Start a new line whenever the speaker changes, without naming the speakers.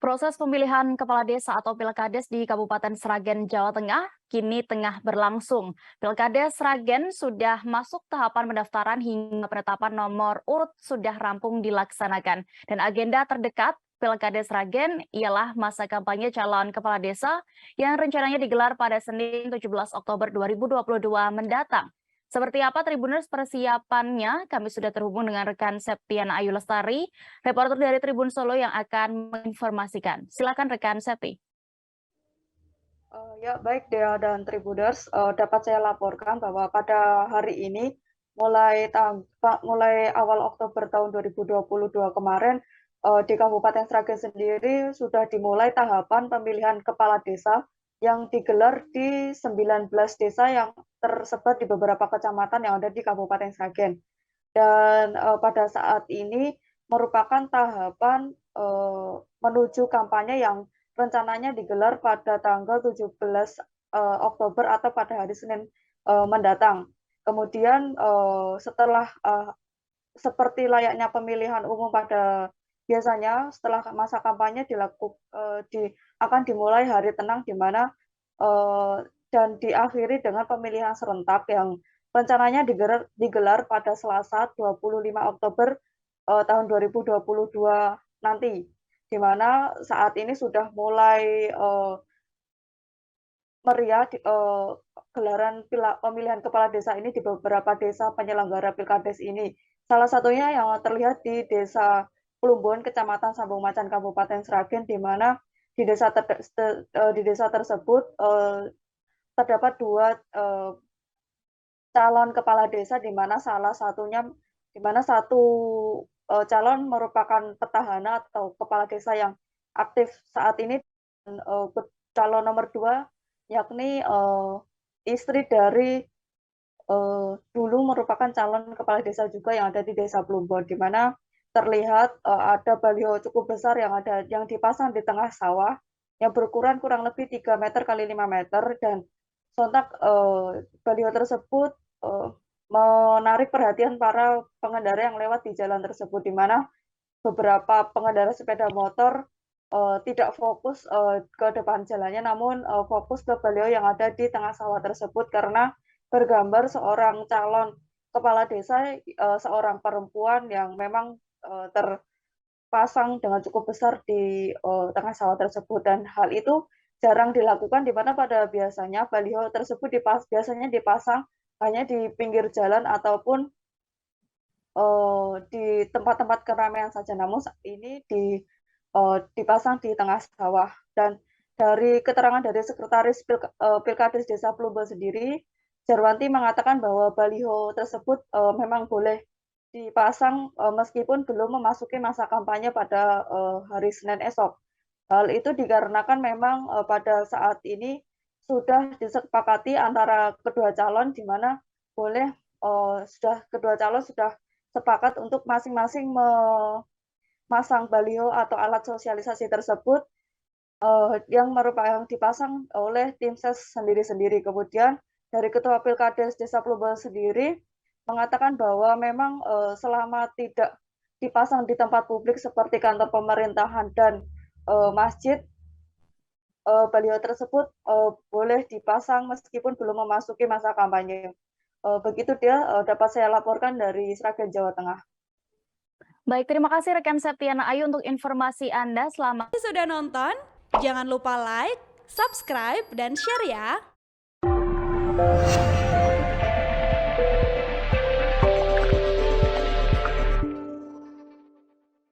Proses pemilihan kepala desa atau Pilkades di Kabupaten Sragen, Jawa Tengah kini tengah berlangsung. Pilkades Sragen sudah masuk tahapan pendaftaran hingga penetapan nomor urut sudah rampung dilaksanakan. Dan agenda terdekat Pilkades Sragen ialah masa kampanye calon kepala desa yang rencananya digelar pada Senin 17 Oktober 2022 mendatang. Seperti apa Tribuners persiapannya? Kami sudah terhubung dengan rekan Septiana Ayu Lestari, reporter dari Tribun Solo yang akan menginformasikan. Silakan rekan Septi.
Ya baik Dea dan Tribuners, dapat saya laporkan bahwa pada hari ini mulai awal Oktober tahun 2022 kemarin di Kabupaten Sragen sendiri sudah dimulai tahapan pemilihan kepala desa yang digelar di 19 desa yang tersebar di beberapa kecamatan yang ada di Kabupaten Sragen. Dan pada saat ini merupakan tahapan menuju kampanye yang rencananya digelar pada tanggal 17 Oktober atau pada hari Senin mendatang. Kemudian setelah seperti layaknya pemilihan umum pada biasanya setelah masa kampanye akan dimulai hari tenang di mana dan diakhiri dengan pemilihan serentak yang rencananya digelar pada Selasa 25 Oktober tahun 2022 nanti, di mana saat ini sudah mulai meriah gelaran pemilihan kepala desa ini di beberapa desa penyelenggara Pilkades ini. Salah satunya yang terlihat di Desa Plumbon, Kecamatan Sambung Macan, Kabupaten Sragen, di mana di desa tersebut terdapat dua calon kepala desa di mana satu calon merupakan petahana atau kepala desa yang aktif saat ini, dan calon nomor 2 yakni istri dari dulu merupakan calon kepala desa juga yang ada di Desa Plumbon, di mana terlihat ada baliho cukup besar yang dipasang di tengah sawah yang berukuran kurang lebih 3 meter kali 5 meter, dan sontak baliho tersebut menarik perhatian para pengendara yang lewat di jalan tersebut, di mana beberapa pengendara sepeda motor tidak fokus ke depan jalannya, namun fokus ke baliho yang ada di tengah sawah tersebut karena bergambar seorang calon kepala desa, seorang perempuan yang memang terpasang dengan cukup besar di tengah sawah tersebut, dan hal itu jarang dilakukan di mana pada biasanya baliho tersebut biasanya dipasang hanya di pinggir jalan ataupun di tempat-tempat keramaian saja, namun saat ini dipasang di tengah sawah. Dan dari keterangan dari Sekretaris Pilkades Desa Plumbon sendiri, Jarwanti mengatakan bahwa baliho tersebut memang boleh dipasang meskipun belum memasuki masa kampanye pada hari Senin esok. Hal itu dikarenakan memang pada saat ini sudah disepakati antara kedua calon, di mana kedua calon sudah sepakat untuk masing-masing memasang baliho atau alat sosialisasi tersebut yang dipasang oleh tim ses sendiri-sendiri. Kemudian dari Ketua Pilkades Desa Plumbon sendiri mengatakan bahwa memang selama tidak dipasang di tempat publik seperti kantor pemerintahan dan masjid, baliho tersebut boleh dipasang meskipun belum memasuki masa kampanye. Begitu dia dapat saya laporkan dari Sragen, Jawa Tengah.
Baik, terima kasih rekan Septiana Ayu untuk informasi Anda. Selamat.
Sudah nonton? Jangan lupa like, subscribe, dan share ya.